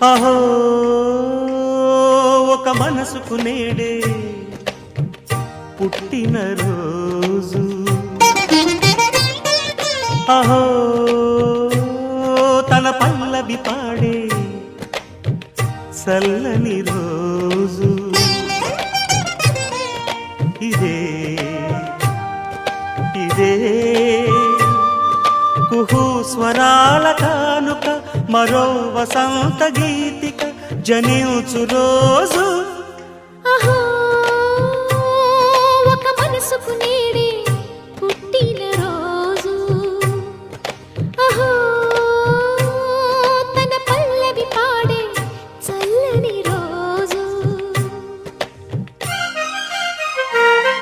అహో ఒక మనసుకు నేడే పుట్టిన రోజు, అహో తన పల్లవి పాడే చల్లని రోజు, ఇదే ఇదే కుహు స్వరాల కానుక, మరో వసంత గీతిక జనించు రోజు.